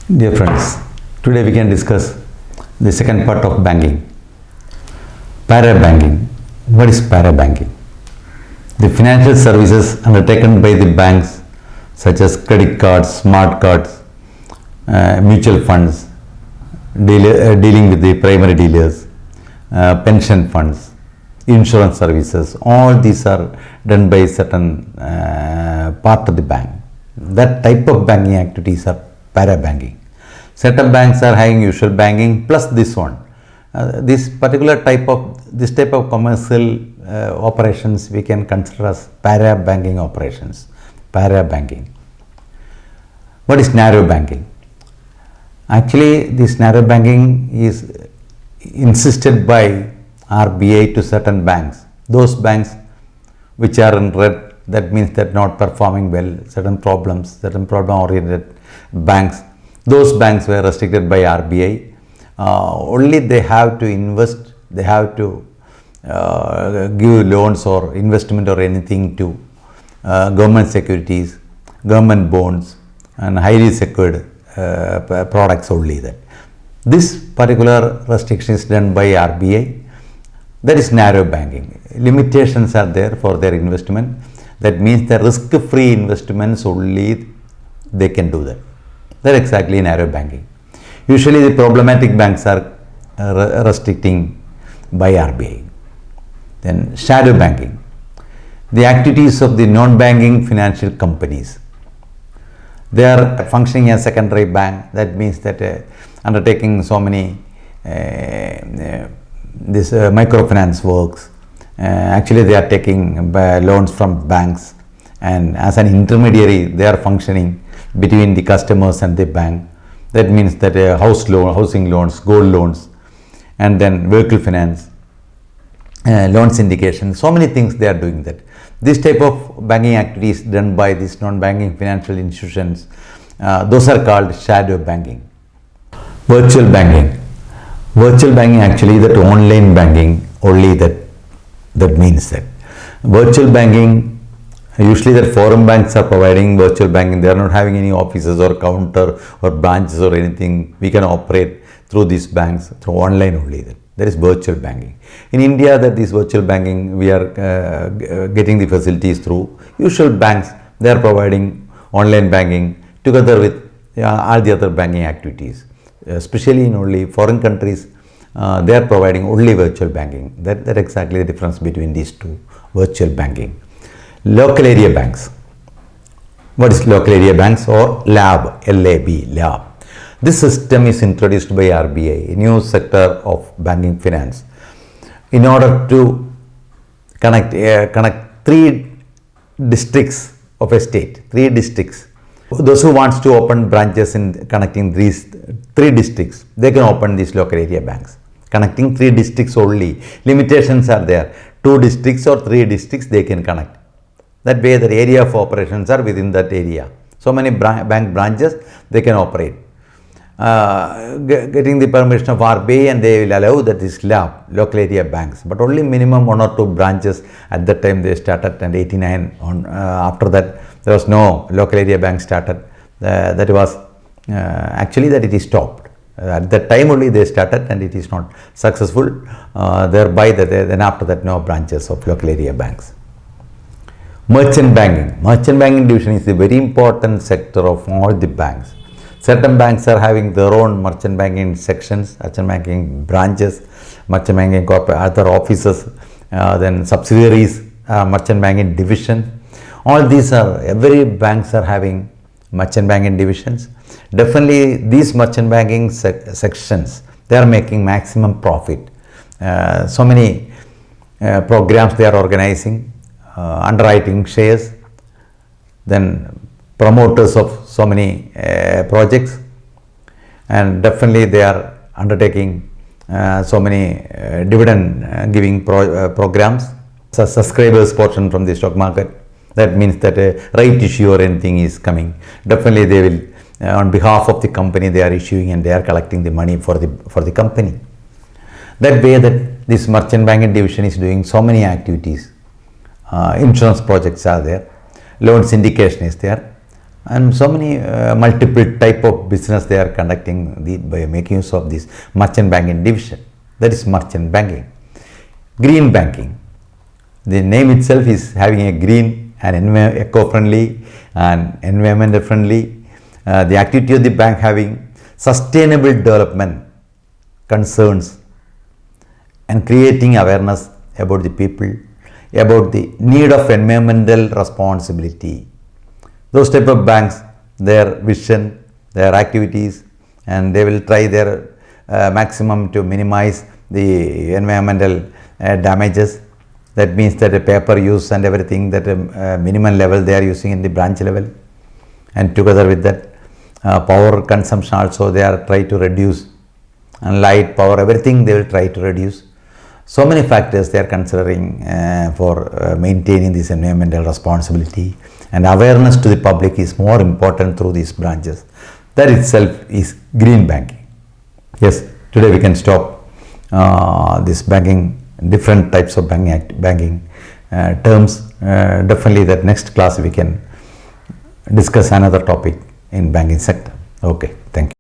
Dear friends, today we can discuss the second part of banking. Para-banking. What is para-banking? The financial services undertaken by the banks such as credit cards, smart cards, mutual funds, dealing with the primary dealers, pension funds, insurance services, all these are done by certain part of the bank. That type of banking activities are para-banking. Certain banks are having usual banking plus this one. This type of commercial operations we can consider as para-banking operations. Para-banking. What is narrow banking? Actually, this narrow banking is insisted by RBI to certain banks. Those banks which are in red, that means that not performing well, certain problem-oriented banks. Those banks were restricted by RBI. Only they have to invest, they have to give loans or investment or anything to government securities, government bonds and highly secured products only. That this particular restriction is done by RBI. That is narrow banking. Limitations are there for their investment. That means the risk-free investments only they can do that. That is exactly narrow banking. Usually the problematic banks are restricting by RBI. Then shadow banking. The activities of the non-banking financial companies. They are functioning as secondary bank. That means that undertaking so many this microfinance works. Actually they are taking loans from banks, and as an intermediary they are functioning between the customers and the bank. That means that housing loans, gold loans, and then vehicle finance, loan syndication, so many things they are doing that. This type of banking activities done by these non-banking financial institutions, those are called shadow banking. Virtual banking. Virtual banking, actually that online banking only that means that. Virtual banking, usually that foreign banks are providing virtual banking. They are not having any offices or counter or branches or anything. We can operate through these banks through online only. That is virtual banking. In India, that is virtual banking, we are getting the facilities through usual banks. They are providing online banking together with all the other banking activities. Especially in only foreign countries, they are providing only virtual banking. That exactly the difference between these two, virtual banking. Local area banks. What is local area banks or LAB? L-A-B, LAB. This system is introduced by RBI, a new sector of banking finance, in order to connect three districts of a state, three districts. Those who wants to open branches in connecting these three districts, they can open these local area banks. Connecting three districts only. Limitations are there. 2 districts or 3 districts they can connect. That way the area of operations are within that area. So many bank branches they can operate. Getting the permission of RBI, and they will allow that is LAB, local area banks. But only minimum 1 or 2 branches at that time they started, and 89 on after that there was no local area bank started. That was actually that it is stopped. At that time only they started and it is not successful. Thereby then after that no branches of local area banks. Merchant banking. Merchant banking division is a very important sector of all the banks. Certain banks are having their own merchant banking sections, merchant banking branches, merchant banking corporate, other offices, then subsidiaries, merchant banking division. All these are, every banks are having merchant banking divisions. Definitely these merchant banking sections, they are making maximum profit. So many programs they are organizing, underwriting shares, then promoters of so many projects, and definitely they are undertaking so many dividend giving programs. So subscribers portion from the stock market, that means that a right issue or anything is coming, definitely they will on behalf of the company they are issuing, and they are collecting the money for the company. That way that this merchant banking division is doing so many activities. Insurance projects are there, loan syndication is there, and so many multiple type of business they are conducting by making use of this merchant banking division. That is merchant banking. Green banking. The name itself is having a green and eco-friendly and environmental friendly. The activity of the bank having sustainable development concerns and creating awareness about the people, about the need of environmental responsibility. Those type of banks, their vision, their activities, and they will try their maximum to minimize the environmental damages. That means that a paper use and everything, that minimum level they are using in the branch level, and together with that power consumption also they are trying to reduce, and light, power, everything they will try to reduce. So many factors they are considering for maintaining this environmental responsibility, and awareness to the public is more important through these branches. That itself is green banking. Yes, today we can stop this banking, different types of banking terms. Definitely that next class we can discuss another topic in banking sector. Okay, thank you.